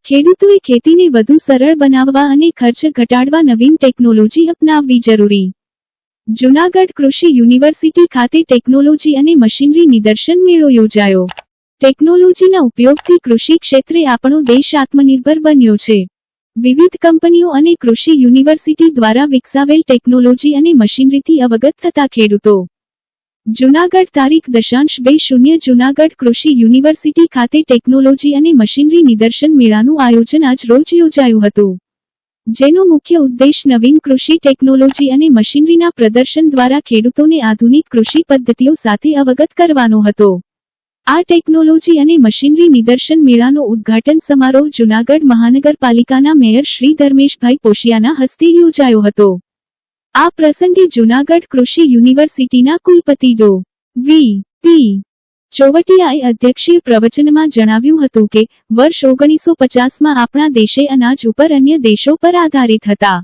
ખેડૂતોએ ખેતીને વધુ સરળ બનાવવા અને ખર્ચ ઘટાડવા નવીન ટેકનોલોજી અપનાવવી જરૂરી. જૂનાગઢ કૃષિ યુનિવર્સિટી ખાતે ટેકનોલોજી અને મશીનરી નિદર્શન મેળો યોજાયો. ટેકનોલોજીના ઉપયોગથી કૃષિ ક્ષેત્રે આપણો દેશ આત્મનિર્ભર બન્યો છે. વિવિધ કંપનીઓ અને કૃષિ યુનિવર્સિટી દ્વારા વિકસાવેલ ટેકનોલોજી અને મશીનરીથી અવગત થતા ખેડૂતો. જૂનાગઢ તારીખ 2.0 જૂનાગઢ કૃષિ યુનિવર્સિટી ખાતે ટેકનોલોજી અને મશીનરી નિદર્શન મેળાનું આયોજન આજ રોજ યોજાયું હતું. જેનો મુખ્ય ઉદ્દેશ નવીન કૃષિ ટેકનોલોજી અને મશીનરીના પ્રદર્શન દ્વારા ખેડૂતોને આધુનિક કૃષિ પદ્ધતિઓ સાથે અવગત કરવાનો હતો. આ ટેકનોલોજી અને મશીનરી નિદર્શન મેળાનો ઉદ્ઘાટન સમારોહ જૂનાગઢ મહાનગરપાલિકાના મેયર શ્રી ધર્મેશભાઈ પોશિયાના હસ્તે યોજાયો હતો. આ પ્રસંગે જૂનાગઢ કૃષિ યુનિવર્સિટીના કુલપતિ ડો. વી. પી. ચોવટિયાએ અધ્યક્ષીય પ્રવચનમાં જણાવ્યું હતું કે વર્ષ 1950માં આપણા દેશે અનાજ ઉપર અન્ય દેશો પર આધારિત હતા.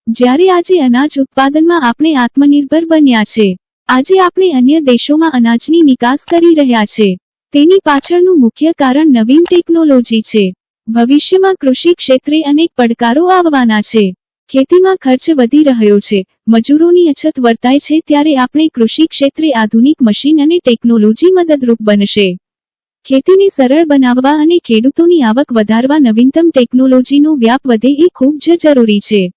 જ્યારે આજે અનાજ ઉત્પાદનમાં આપણે આત્મનિર્ભર બન્યા છે. આજે આપણે અન્ય દેશોમાં અનાજની નિકાસ કરી રહ્યા છે. તેની પાછળનું મુખ્ય કારણ નવીન ટેકનોલોજી છે. ભવિષ્યમાં કૃષિ ક્ષેત્રે અનેક પડકારો આવવાના છે. ખેતીમાં ખર્ચ વધી રહ્યો છે, મજૂરોની અછત વર્તાય છે, ત્યારે આપણે કૃષિ ક્ષેત્રે આધુનિક મશીન અને ટેકનોલોજી મદદરૂપ બનશે. ખેતીને સરળ બનાવવા અને ખેડૂતોની આવક વધારવા નવીનતમ ટેકનોલોજીનો વ્યાપ વધે એ ખૂબ જ જરૂરી છે.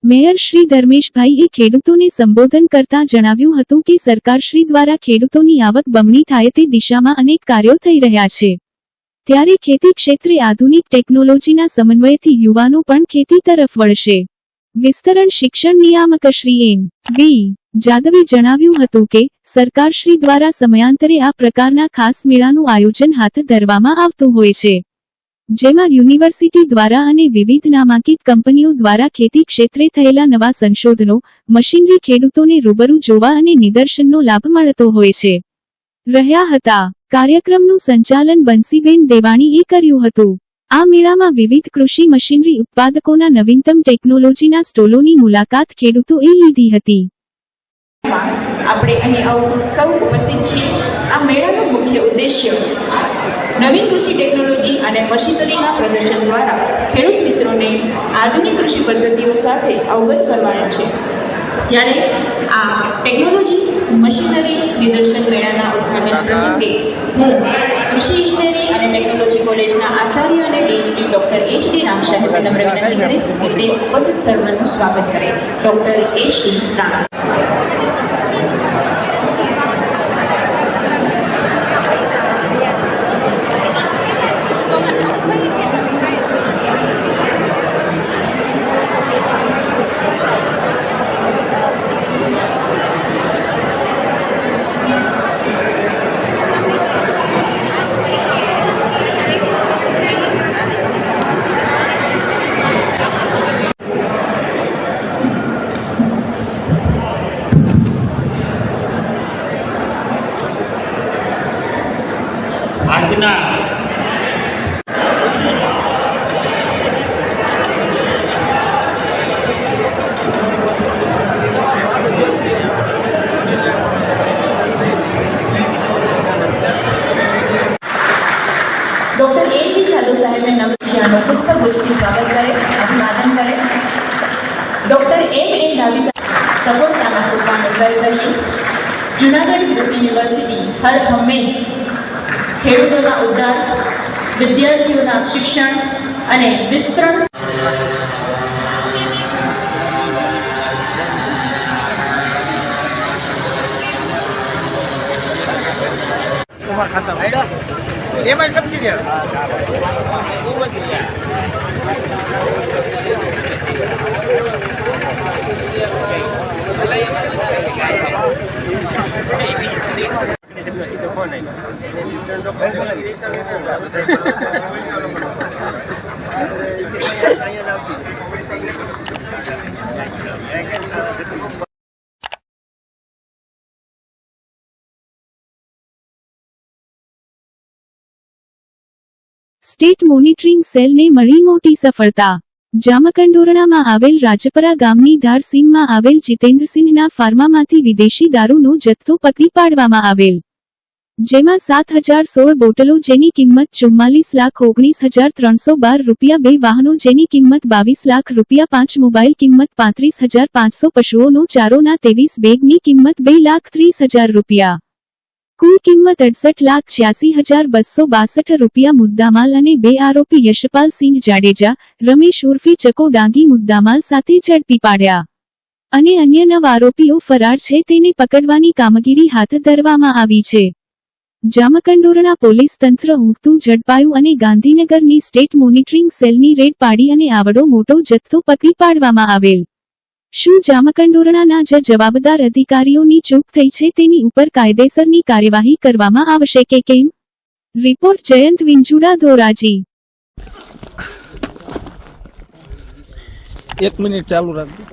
મેયર શ્રી ધર્મેશભાઈએ ખેડૂતોને સંબોધન કરતા જણાવ્યું હતું કે સરકારશ્રી દ્વારા ખેડૂતોની આવક બમણી થાય તે દિશામાં અનેક કાર્યો થઈ રહ્યા છે. ત્યારે ખેતી ક્ષેત્રે આધુનિક ટેકનોલોજીના સમન્વયથી યુવાનો પણ ખેતી તરફ વળશે. વિસ્તરણ શિક્ષણ નિયામક શ્રી એમ. વી. જાદવે જણાવ્યું હતું કે સરકારશ્રી દ્વારા સમયાંતરે આ પ્રકારના ખાસ મેળાનું આયોજન હાથ ધરવામાં આવતું હોય છે. જેમાં યુનિવર્સિટી દ્વારા અને વિવિધ નામાંકિત કંપનીઓ દ્વારા ખેતી ક્ષેત્રે થયેલા નવા સંશોધનો, મશીનરી ખેડૂતોને રૂબરૂ જોવા અને નિદર્શનનો લાભ મળતો હોય છે. રહ્યા હતા. કાર્યક્રમનું સંચાલન બંસીબેન દેવાણીએ કર્યું હતું. આ મેળામાં વિવિધ કૃષિ મશીનરી ઉત્પાદકોના નવીનતમ ટેકનોલોજીના સ્ટોલોની મુલાકાત ખેડૂતોએ લીધી હતી. આપણે અહીં સૌ ઉપસ્થિત છીએ. આ મેળાનો મુખ્ય ઉદ્દેશ્ય નવીન કૃષિ ટેકનોલોજી અને મશીનરીના પ્રદર્શન દ્વારા ખેડૂત મિત્રોને આધુનિક કૃષિ પદ્ધતિઓ સાથે અવગત કરવાનો છે. ત્યારે આ ટેકનોલોજી મશીનરી નિદર્શન મેળાના ઉદ્ઘાટન પ્રસંગે હું કૃષિ ઇજનેરી અને ટેકનોલોજી કોલેજના આચાર્ય અને dean Shri doctor H.D. Ram સાહેબને નમ્ર વિનંતી કરીશ કે તે ઉપસ્થિત સર્વનું સ્વાગત કરે. Doctor H.D. રામ. આજના ડૉક્ટર A.P. જાદવ સાહેબને નમ્ર પુષ્પગુચ્છથી સ્વાગત કરે, અભિવાદન કરે. Doctor M.N. ડાભી સાહેબ સફળતાના સોપાનો સર કરીએ. જૂનાગઢ કૃષિ યુનિવર્સિટી હર હંમેશ ખેડૂતોના ઉદ્ધાર, વિદ્યાર્થીઓના શિક્ષણ અને વિસ્તરણ એમાં સબસિડી સ્ટેટ મોનિટરિંગ સેલને મળી મોટી સફળતા. જામકંડોરણામાં આવેલ રાજપરા ગામની ધાર સીમમાં આવેલ જીતેન્દ્રસિંહના ફાર્મામાંથી વિદેશી દારૂનો જથ્થો પકડી પાડવામાં આવેલ. જેમાં 7,016 બોટલો જેની કિંમત 44,19,312 રૂપિયા, 2 વાહનો જેની કિંમત 22 લાખ રૂપિયા, 5 મોબાઈલ કિંમત 35,500, પશુઓનો ચારોના 23 બેગની કિંમત 2,30,000 રૂપિયા. કુલ કિંમત 68,86,262 રૂપિયા મુદ્દામાલ અને 2 આરોપી યશપાલસિંહ જાડેજા, રમેશ ઉર્ફે ચકો ડાંગી મુદ્દામાલ સાથે ઝડપી પાડ્યા અને અન્ય 9 આરોપીઓ ફરાર છે તેને પકડવાની કામગીરી હાથ ધરવામાં આવી છે. જામકંડોરણા પોલીસ તંત્ર ઊંઘતું ઝડપાયું અને ગાંધીનગરની સ્ટેટ મોનિટરિંગ સેલની રેડ પાડી અને આવડો મોટો જથ્થો પકડી પાડવામાં આવેલ. શું જામકંડોરણાના જવાબદાર અધિકારીઓની ચૂક થઈ છે તેની ઉપર કાયદેસરની કાર્યવાહી કરવામાં આવશે કે કેમ? રિપોર્ટ જયંત વિંજુડા, ધોરાજી. 1 મિનિટ ચાલુ રાખજો.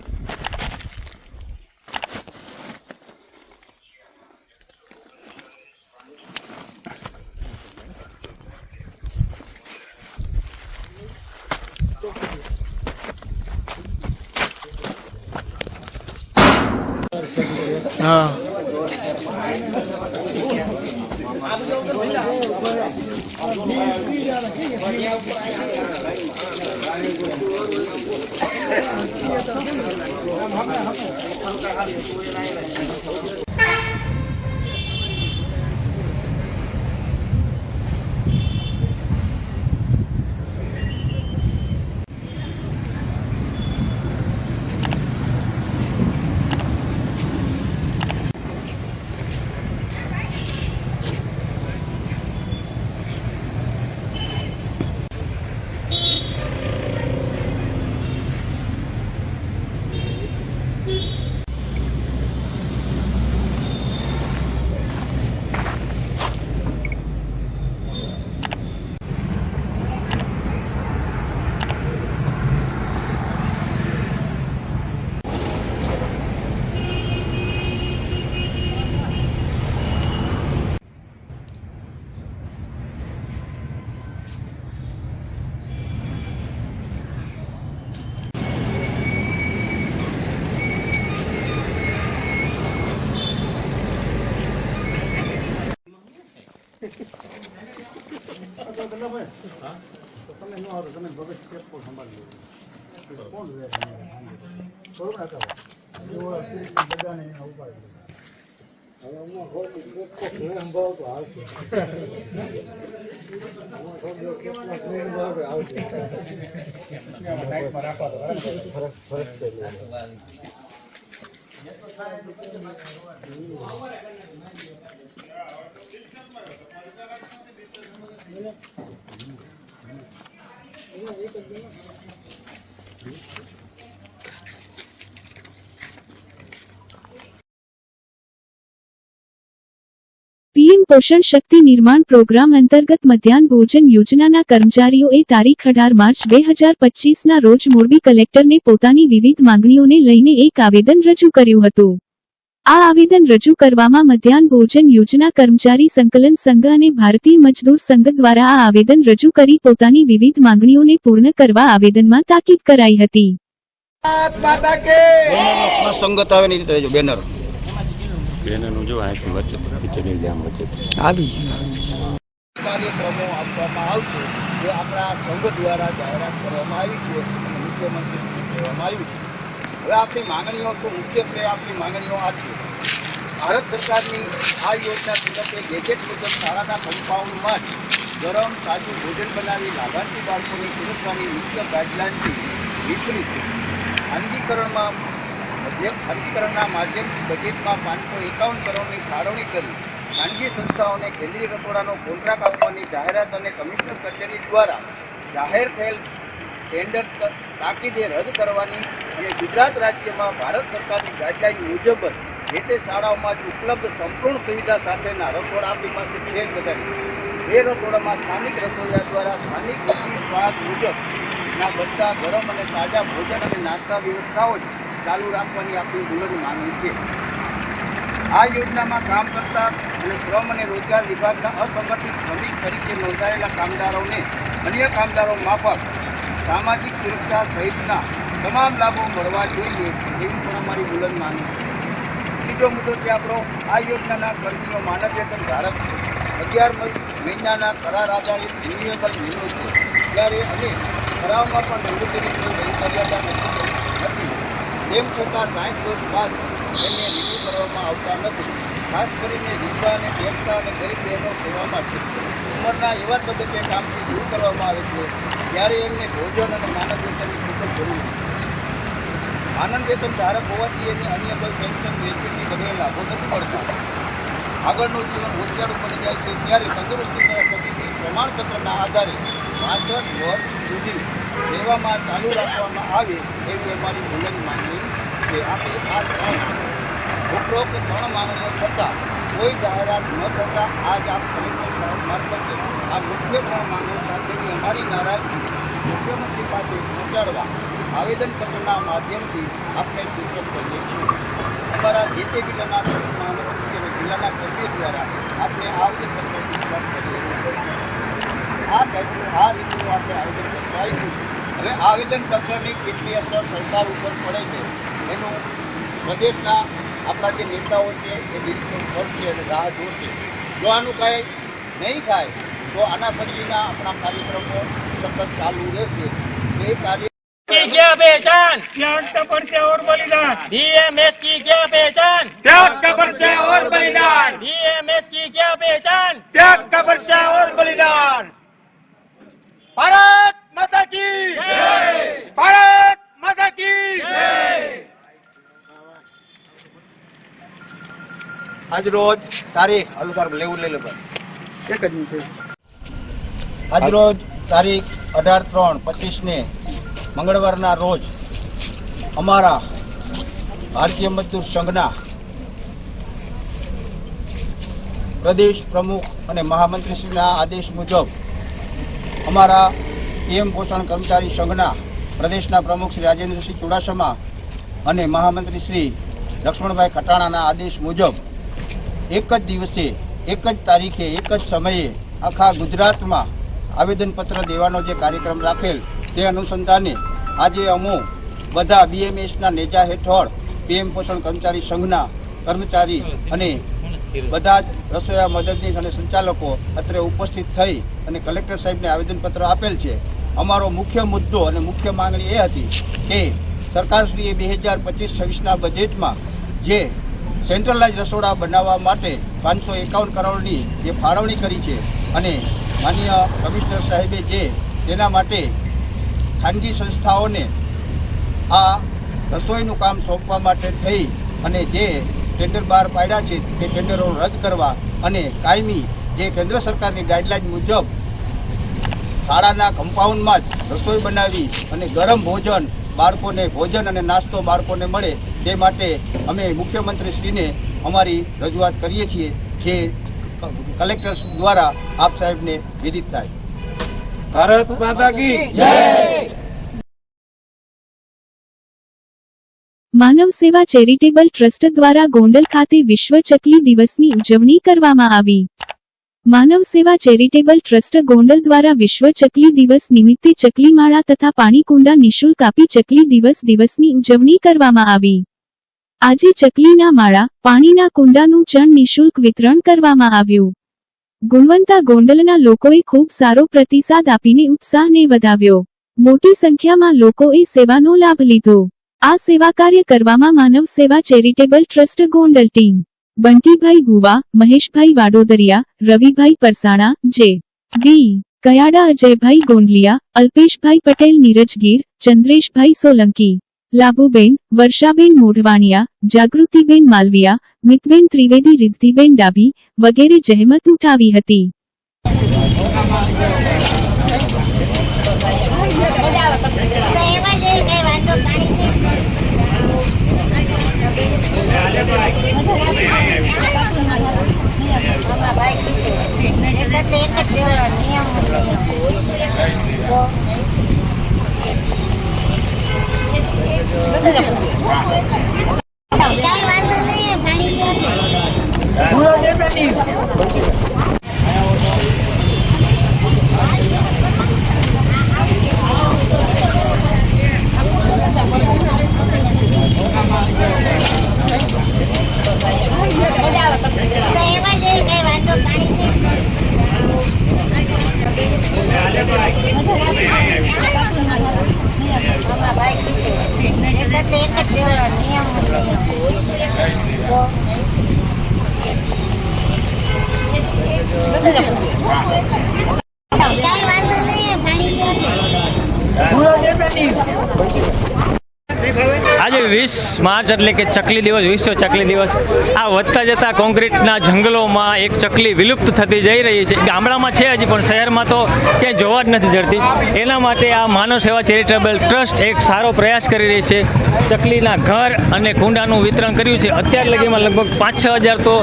હા, પીએમ પોષણ શક્તિ નિર્માણ પ્રોગ્રામ અંતર્ગત મધ્યાહન ભોજન યોજનાના કર્મચારીઓએ તારીખ 18 માર્ચ 2025ના રોજ મોરબી કલેક્ટરને પોતાની વિવિધ માંગણીઓને લઈને એક આવેદન રજૂ કર્યું હતું. આ આવેદન રજૂ કરવામાં મધ્યાહન ભોજન યોજના કર્મચારી સંકલન સંઘ અને ભારતીય મજદૂર સંઘ દ્વારા આ આવેદન રજૂ કરી પોતાની વિવિધ માંગણીઓને પૂર્ણ કરવા આવેદનમાં તાકીદ કરાઈ હતી. સંગત આવે ની રીતે બેનર બેનરનું જો અહીંથી વચ્ચે નીચેની જામ વચ્ચે આવી કાર્યક્રમો આપવામાં આવશે જે આપણા સંઘ દ્વારા જાહેરાત કરવામાં આવી છે અને મુખ્યમંત્રી કહેવામાં આવ્યું છે. હવે આપણી માંગણીઓ તો મુખ્યત્વે આપણી માંગણીઓ આ છે. ભારત સરકારની આ યોજના સુરતે ગેજેટ મુજબ શાળાના કમ્પાઉન્ડમાં જ ગરમ તાજું ભોજન બનાવી લાભાર્થી બાળકોને પીરસવાની મુખ્ય ગાઈડલાઇનથી વિપરીત ખાનગીકરણના માધ્યમથી બજેટમાં 551 કરોડની ફાળવણી કરી ખાનગી સંસ્થાઓને કેન્દ્રીય રસોડાનો કોન્ટ્રાક્ટ આપવાની જાહેરાત અને કમિશનર કચેરી દ્વારા જાહેર થયેલ ટેન્ડર તાકીદે રદ કરવાની અને ગુજરાત રાજ્યમાં ભારત સરકારની ગાઈડલાઇન મુજબ જે તે શાળાઓમાં જ ઉપલબ્ધ સંપૂર્ણ સુવિધા સાથેના રસોડા આપણી પાસે છે બધાની એ રસોડામાં સ્થાનિક રસોઈયા દ્વારા સ્થાનિક રુચિ સ્વાદ મુજબના બધા ગરમ અને તાજા ભોજન અને નાસ્તા વ્યવસ્થાઓ જ ચાલુ રાખવાની આપણી મૂળની માંગણી છે. આ યોજનામાં કામ કરતા અને શ્રમ અને રોજગાર વિભાગના અસંગઠિત શ્રમિક તરીકે નોંધાયેલા કામદારોને અન્ય કામદારો માફક સામાજિક સુરક્ષા સહિતના તમામ લાભો મળવા જોઈએ એવી પણ અમારી મૂળની માંગણી છે. બીજો મુદ્દો છે આપણો આ યોજનાના કર્મીઓ માનવ વેતન ધારક છે. 11 મહિનાના કરાર આધારિત રિન્યુએબલ નિવૃત્ત છે. ત્યારે અને કરારમાં પણ નિવૃત્તિની કોઈ મર્યાદા નથી. તેમ છતાં 60 વર્ષ બાદ એને રિન્યુ કરવામાં આવતા નથી. ખાસ કરીને વિધવા અને બેસતા અને ગરીબ બહેનો સેવામાં છે. ઉંમરના એવા તબક્કે કામથી દૂર કરવામાં આવે છે ત્યારે એમને ભોજન અને માનવ વેતનની ખૂબ જ જરૂર છે. આનંદ વેતન ધારક હોવાથી એને અન્ય કોઈ પેન્શન ગ્રેચ્યુટી વગેરે લાભો નથી મળતા. આગળનું જીવન હોશિયારું બની જાય છે ત્યારે તંદુરસ્તી તબીબી પ્રમાણપત્રના આધારે 65 વર્ષ સુધી સેવામાં ચાલુ રાખવામાં આવે એવી અમારી બુલંદ માંગણી છે. આપણે ઉપરોક્ત 3 માંગણીઓ થતાં કોઈ જાહેરાત ન થતાં આજ આપ કલેક્ટર સાહેબ મારફતે આ મુખ્ય 3 માંગણીઓ સાથેની અમારી નારાજગી મુખ્યમંત્રી પાસે પહોંચાડવા આવેદનપત્રના માધ્યમથી આપણે સૂચન કરીએ છીએ. અમારા જે તે જિલ્લાના મહાનગરપાલિકા અને જિલ્લાના કર્મીઓ દ્વારા આપણે આવેદનપત્ર સૂચન કરીએ છીએ. આ રીતનું આપણે આવેદનપત્ર આપ્યું. હવે આવેદનપત્રની કેટલી અસર સરકાર ઉપર પડે છે એનું પ્રદેશના આપણા જે નેતાઓ છે એ નિરીક્ષણ કરશે અને રાહ જોશે. જો આનું કાંઈ નહીં થાય તો આના પછીના આપણા કાર્યક્રમો સતત ચાલુ રહેશે. એ કાર્ય की क्या पहचान? त्याग का परिचय और बलिदान, डीएमएस की क्या पहचान? त्याग का परिचय और बलिदान, डीएमएस की क्या पहचान? त्याग का परिचय और बलिदान। भारत माता की जय, भारत माता की जय। આજ રોજ તારીખ આજ રોજ તારીખ 18/3/25 મંગળવારના રોજ અમારા ભારતીય મજદૂર સંઘના પ્રદેશ પ્રમુખ અને મહામંત્રીશ્રીના આદેશ મુજબ અમારા પીએમ પોષણ કર્મચારી સંઘના પ્રદેશના પ્રમુખ શ્રી રાજેન્દ્રસિંહ ચુડાસમા અને મહામંત્રી શ્રી લક્ષ્મણભાઈ ખટાણાના આદેશ મુજબ એક જ દિવસે એક જ તારીખે એક જ સમયે આખા ગુજરાતમાં આવેદનપત્ર દેવાનો જે કાર્યક્રમ રાખેલ તે અનુસંધાને આજે અમો બધા બીએમએસના નેજા હેઠળ પીએમ પોષણ કર્મચારી સંઘના કર્મચારી અને બધા જ રસોઈયા મદદનીશ અને સંચાલકો અત્રે ઉપસ્થિત થઈ અને કલેક્ટર સાહેબને આવેદનપત્ર આપેલ છે. અમારો મુખ્ય મુદ્દો અને મુખ્ય માંગણી એ હતી કે સરકારશ્રીએ 2025-26ના બજેટમાં જે સેન્ટ્રલાઇઝ રસોડા બનાવવા માટે 551 કરોડની જે ફાળવણી કરી છે અને માનનીય કમિશનર સાહેબે જે તેના માટે ખાનગી સંસ્થાઓને આ રસોઈનું કામ સોંપવા માટે થઈ અને જે ટેન્ડર બહાર પાડ્યા છે તે ટેન્ડરો રદ કરવા અને કાયમી જે કેન્દ્ર સરકારની ગાઈડલાઇન મુજબ શાળાના કમ્પાઉન્ડમાં જ રસોઈ બનાવી અને ગરમ ભોજન બાળકોને ભોજન અને નાસ્તો બાળકોને મળે તે માટે અમે મુખ્યમંત્રીશ્રીને અમારી રજૂઆત કરીએ છીએ જે કલેક્ટર દ્વારા આપ સાહેબને વિદિત થાય. भारत माता की जय। માનવ સેવા ચેરિટેબલ ટ્રસ્ટ દ્વારા ગોંડલ ખાતે વિશ્વ ચકલી દિવસની ઉજવણી કરવામાં આવી. માનવ સેવા ચેરિટેબલ ટ્રસ્ટ ગોંડલ દ્વારા વિશ્વ ચકલી દિવસ નિમિત્તે ચકલી માળા તથા પાણી કુંડા નિઃશુલ્ક આપી ચકલી દિવસની ઉજવણી કરવામાં આવી. આજે ચકલીના માળા, પાણીના કુંડાનું ચણ નિઃશુલ્ક વિતરણ કરવામાં આવ્યું. ગુણવંતા ગોંડલના લોકોએ ખૂબ સારો પ્રતિસાદ આપીને ઉત્સાહને વધાવ્યો. મોટી સંખ્યામાં લોકોએ સેવાનો લાભ લીધો. આ સેવા કાર્ય કરવામાં માનવ સેવા ચેરિટેબલ ટ્રસ્ટ ગોંડલ ટીમ બંટીભાઈ ભુવા, મહેશભાઈ વાડોદરિયા, રવિભાઈ પરસાણા, જે ડી કયાડા, અજયભાઈ ગોંડલિયા, અલ્પેશભાઈ પટેલ, નીરજ ગીર, ચંદ્રેશભાઈ સોલંકી, લાભુબેન, વર્ષાબેન મોઢવાણિયા, જાગૃતિબેન માલવિયા, મિતબેન ત્રિવેદી, રિદ્ધિબેન ડાભી વગેરે જહેમત ઉઠાવી હતી. Bye. આજે 20 માર્ચ એટલે કે ચકલી દિવસ, વિશ્વ ચકલી દિવસ. આ વધતા જતા કોન્ક્રીટના જંગલોમાં એક ચકલી વિલુપ્ત થતી જઈ રહી છે. ગામડામાં છે હજી, પણ શહેરમાં તો ક્યાંય જોવા જ નથી જડતી. એના માટે આ માનવ સેવા ચેરિટેબલ ટ્રસ્ટ એક સારો પ્રયાસ કરી રહી છે. ચકલીના ઘર અને કુંડાનું વિતરણ કર્યું છે. અત્યાર લગીમાં લગભગ 5-6 હજાર તો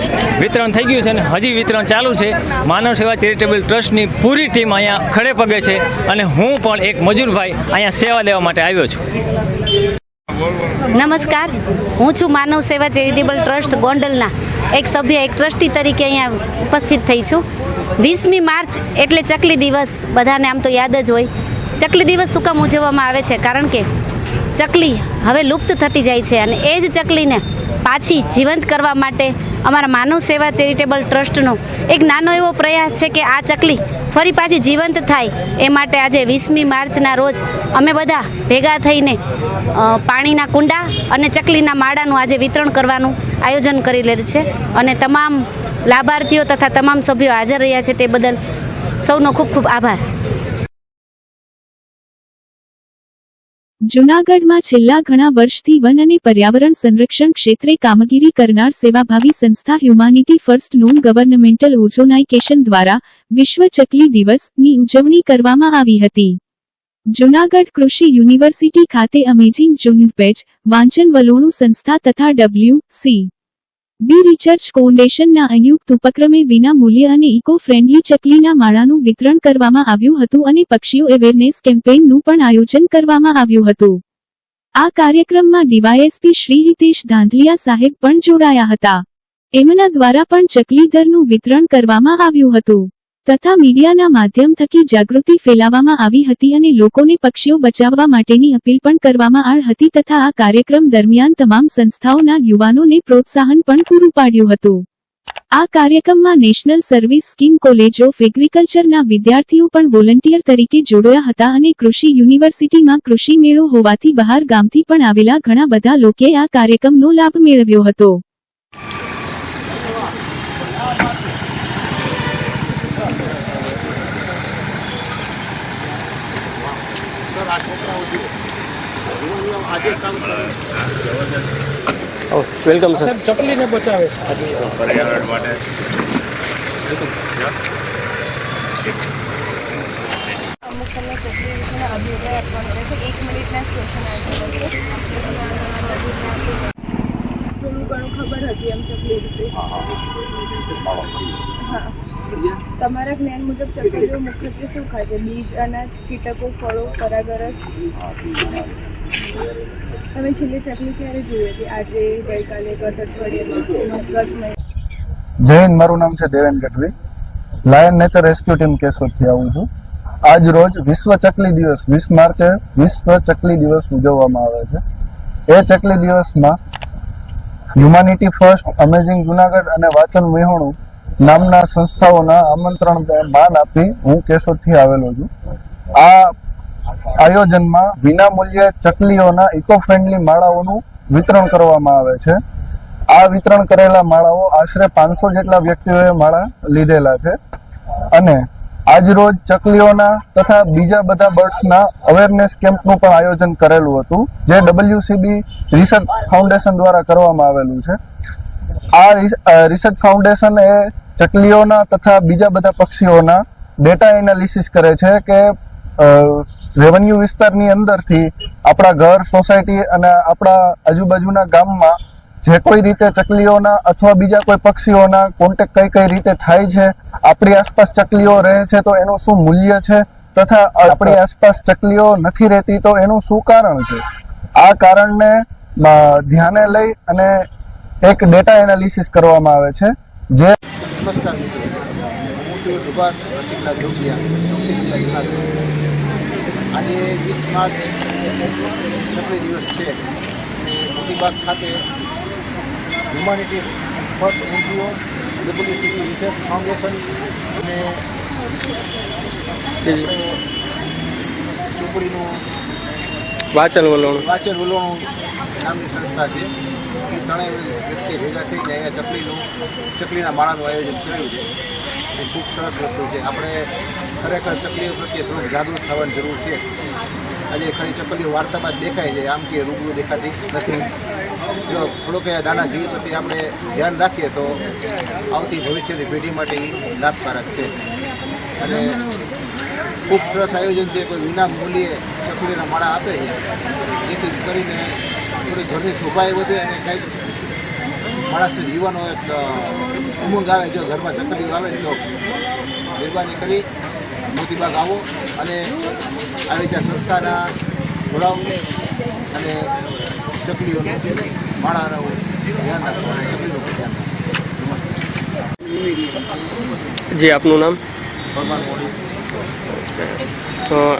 વિતરણ થઈ ગયું છે અને હજી વિતરણ ચાલુ છે. માનવ સેવા ચેરિટેબલ ટ્રસ્ટની પૂરી ટીમ અહીંયા ખડે પગે છે અને હું પણ એક મજૂરભાઈ અહીંયા સેવા દેવા માટે આવ્યો છું. નમસ્કાર, હું છું માનવ સેવા ચેરિટેબલ ટ્રસ્ટ ગોંડલના એક સભ્ય, એક ટ્રસ્ટી તરીકે અહીંયા ઉપસ્થિત થઈ છું. 20મી માર્ચ એટલે ચકલી દિવસ બધાને આમ તો યાદ જ હોય. ચકલી દિવસ શું કામ ઉજવવામાં આવે છે? કારણ કે ચકલી હવે લુપ્ત થતી જાય છે અને એ જ ચકલીને પાછી જીવંત કરવા માટે અમારા માનવ સેવા ચેરિટેબલ ટ્રસ્ટનો એક નાનો એવો પ્રયાસ છે કે આ ચકલી ફરી પાછી જીવંત થાય એ માટે આજે 20મી માર્ચના રોજ અમે બધા ભેગા થઈને પાણીના કુંડા અને ચકલીના માળાનું આજે વિતરણ કરવાનું આયોજન કરેલું છે અને તમામ લાભાર્થીઓ તથા તમામ સભ્યો હાજર રહ્યા છે તે બદલ સૌનો ખૂબ ખૂબ આભાર. જૂનાગઢમાં છેલ્લા ઘણા વર્ષથી વન અને પર્યાવરણ સંરક્ષણ ક્ષેત્રે કામગીરી કરનાર સેવાભાવી સંસ્થા હ્યુમાનિટી ફર્સ્ટ નોન ગવર્નમેન્ટલ ઓર્ગેનાઇઝેશન દ્વારા વિશ્વ ચકલી દિવસની ઉજવણી કરવામાં આવી હતી. જૂનાગઢ કૃષિ યુનિવર્સિટી ખાતે અમેઝિંગ જૂનપેજ વાંચન વલોણું સંસ્થા તથા WC બી રિસર્ચ ફાઉન્ડેશનના સંયુક્ત ઉપક્રમે વિના મૂલ્ય અને ઇકો ફ્રેન્ડલી ચકલીના માળાનું વિતરણ કરવામાં આવ્યું હતું અને પક્ષીઓ અવેરનેસ કેમ્પેઇનનું પણ આયોજન કરવામાં આવ્યું હતું. આ કાર્યક્રમમાં ડીવાયએસપી શ્રી હિતેશ ધાંધલિયા સાહેબ પણ જોડાયા હતા. એમના દ્વારા પણ ચકલીદરનું વિતરણ કરવામાં આવ્યું હતું તથા મીડિયાના માધ્યમ થકી જાગૃતિ ફેલાવવામાં આવી હતી અને લોકોને પક્ષીઓ બચાવવા માટેની અપીલ પણ કરવામાં આવી હતી તથા આ કાર્યક્રમ દરમિયાન તમામ સંસ્થાઓના યુવાનોને પ્રોત્સાહન પણ પૂરું પાડ્યું હતું. આ કાર્યક્રમમાં national service scheme college of એગ્રીકલ્ચરના વિદ્યાર્થીઓ પણ વોલન્ટિયર તરીકે જોડાયા હતા અને કૃષિ યુનિવર્સિટીમાં કૃષિ મેળો હોવાથી બહાર ગામથી પણ આવેલા ઘણા બધા લોકોએ આ કાર્યક્રમનો લાભ મેળવ્યો હતો. Welcome sir. ચકલીને બચાવે છે પર્યાવરણ માટે અમુક તમને ચકલી વિશેના અભિપ્રાય આપવાનો રહેશે. 1 મિનિટના ક્વેશ્ચન આન્સર રહેશે. થોડું ઘણું ખબર હતી એમ ચકલી વિશે. હા, તમારા જ્ઞાન મુજબ ચકલીઓ મુખ્યત્વે શું ખાય છે? બીજ, અનાજ, કીટકો, ફળો, પરાગરજ. તમે છેલ્લી ચકલી ક્યારે જોઈ હતી? આજે, ગઈકાલે, ગત અઠવાડિયામાં, ગત મહિને? જય હિન્દ, મારું નામ છે Deven Gadhvi. Lion nature rescue team કેશોદથી આવું છું. આજ રોજ વિશ્વ ચકલી દિવસ 20 માર્ચે વિશ્વ ચકલી દિવસ ઉજવવામાં આવે છે. એ ચકલી દિવસમાં હ્યુમાનિટી ફર્સ્ટ, અમેઝિંગ જૂનાગઢ અને વાંચન વિહોણું નામના સંસ્થાઓના આમંત્રણ માન આપી હું કેશોદથી આવેલો છું. આ આયોજનમાં વિના મૂલ્યે ચકલીઓના ઇકો ફ્રેન્ડલી માળાઓનું વિતરણ કરવામાં આવે છે. આ વિતરણ કરેલા માળાઓ આશરે 500 જેટલા વ્યક્તિઓએ માળા લીધેલા છે અને આજરોજ ચકલીઓના તથા બીજા બધા બર્ડ્સના અવેરનેસ કેમ્પનું પણ આયોજન કરેલું હતું, જે WCB રિસર્ચ ફાઉન્ડેશન દ્વારા કરવામાં આવેલું છે. આ રિસર્ચ ફાઉન્ડેશન એ ચકલીઓના તથા બીજા બધા પક્ષીઓના ડેટા એનાલિસિસ કરે છે કે રેવન્યુ વિસ્તારની અંદરથી આપણા ઘર, સોસાયટી અને આપણા આજુબાજુના ગામમાં જે કોઈ રીતે ચકલીઓના અથવા બીજા કોઈ પક્ષીઓના કોન્ટેક્ટ કઈ રીતે થાય છે, આપણી આસપાસ ચકલીઓ રહે છે તો એનું શું મૂલ્ય છે તથા આપણી આસપાસ ચકલીઓ નથી રહેતી તો એનું શું કારણ છે. આ કારણને ધ્યાને લઈ અને એક ડેટા એનાલિસિસ કરવામાં આવે છે. જે નમસ્કાર મિત્રો, હું છું સુભાષ રસિકલા જોગિયા. આજે 20 માર્ચ ચકલી દિવસ છે. મોતીબાગ ખાતે humanity first NGO, WCB research foundation અને ચોપડીનું વાંચન વલોણું નામની સંસ્થા છે. એ ત્રણેય વ્યક્તિ ભેગા થઈને અહીંયા ચકલીના માળાનું આયોજન કર્યું છે. એ ખૂબ સરસ વસ્તુ છે. આપણે ખરેખર ચકલીઓ પ્રત્યે થોડુંક જાગૃત થવાની જરૂર છે. આજે ખરી ચકલીઓ વાર્તામાં જ દેખાય છે, આમ કે રૂબરૂ દેખાતી નથી. જો થોડુંક નાના જીવ પ્રત્યે આપણે ધ્યાન રાખીએ તો આવતી ભવિષ્યની પેઢી માટે એ લાભકારક છે. અને ખૂબ સરસ આયોજન છે. કોઈ વિના મૂલ્યે ચકલીના માળા આપે છે, જેથી કરીને થોડી ઘરની શોભાએ વધે અને કંઈક માણસને જીવવાનો એક ઉમંગ આવે. જો ઘરમાં ચકલીઓ આવે તો મહેરબાની કરી મોતીબાગ આવો અને આવી રીતે સંસ્થાના જોડાવ અને ચકલીઓને માળાનું ધ્યાન રાખો અને ચકલીનું ધ્યાન રાખો. જી, આપનું નામ? ભગવાન મોડી.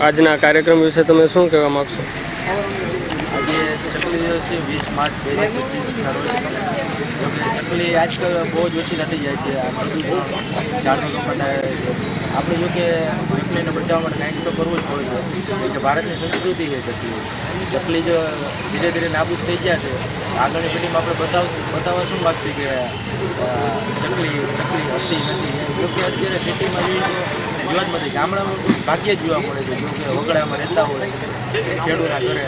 આજના કાર્યક્રમ વિશે તમે શું કહેવા માગશો? આજે ચકલી દિવસ છે 20 માર્ચ 2025 ના રોજ. ચકલી આજકાલ બહુ જ ઓછી થતી જાય છે. આ બધું ઝાડનું કપાટ આપણે જો કે ચકલીને બચાવવા માટે કંઈક તો કરવું જ પડશે. કે ભારતની સંસ્કૃતિ છે ચકલી. ચકલી જો ધીરે ધીરે નાબૂદ થઈ ગયા છે, આગળની પેઢીમાં આપણે બતાવવા શું માગશે કે ચકલી હતી નથી. જો કે અત્યારે સિટીમાં જોઈએ તો જોવા જ નથી. ગામડામાં ભાગ્યે જ જોવા મળે છે. જો કે વગડામાં રહેતા હોય ખેડૂતના ઘરે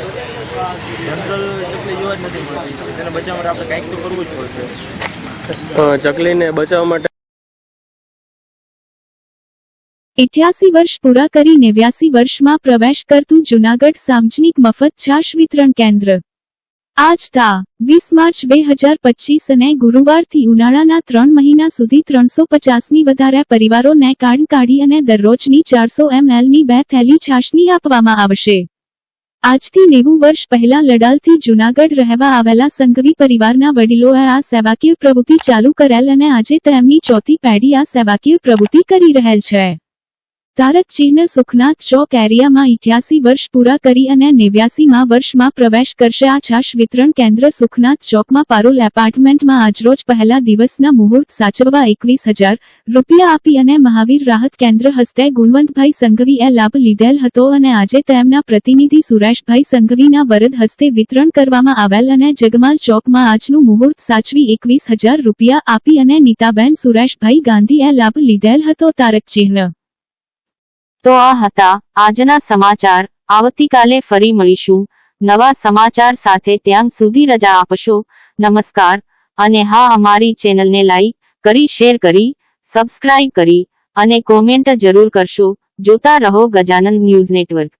જનરલ ચકલી જોવા જ નથી મળતી. તેને બચાવવા માટે આપણે કંઈક તો કરવું જ પડશે. ચકલીને બચાવવા માટે 88 વર્ષ પૂરા કરી 89 વર્ષમાં પ્રવેશ કરતું જૂનાગઢ સાર્વજનિક મફત છાશ વિતરણ કેન્દ્ર. આજ તા 20 માર્ચ 2025 અને ગુરુવારથી ઉનાળાના 3 મહિના સુધી 350ની વધારે પરિવારોને કાર્ડ કાઢી અને દરરોજની 400 mlની 2 થેલી છાશની આપવામાં આવશે. આજથી 90 વર્ષ પહેલા લડાલથી જૂનાગઢ રહેવા આવેલા સંઘવી પરિવારના વડીલોએ આ સેવાકીય પ્રવૃત્તિ ચાલુ કરેલ અને આજે તેમની ચોથી પેઢી આ સેવાકીય પ્રવૃત્તિ કરી રહેલ છે. તારક ચિહ્ન સુખનાથ ચોક એરિયામાં 88 વર્ષ પૂરા કરી અને 89મા વર્ષમાં પ્રવેશ કરશે આ છાશ વિતરણ કેન્દ્ર સુખનાથ ચોકમાં પારોલ એપાર્ટમેન્ટમાં આજરોજ પહેલા દિવસના મુહૂર્ત સાચવવા 21,000 રૂપિયા આપી અને મહાવીર રાહત કેન્દ્ર હસ્તે ગુણવંતભાઈ સંઘવીએ લાભ લીધેલ હતો અને આજે તેમના પ્રતિનિધિ સુરેશભાઈ સંઘવીના વરદ હસ્તે વિતરણ કરવામાં આવેલ અને જગમાલ ચોકમાં આજનું મુહૂર્ત સાચવી 21,000 રૂપિયા આપી અને નીતાબેન સુરેશભાઈ ગાંધીએ લાભ લીધેલ હતો. તારક ચિહ્ન. તો આ હતા આજના સમાચાર. આવતીકાલે ફરી મળીશું નવા સમાચાર સાથે. ત્યાં સુધી રજા આપશો. નમસ્કાર. અને હા, અમારી ચેનલને લાઈક કરી, શેર કરી, સબસ્ક્રાઇબ કરી અને કોમેન્ટ જરૂર કરશો. જોતા રહો ગજાનંદ ન્યૂઝ નેટવર્ક.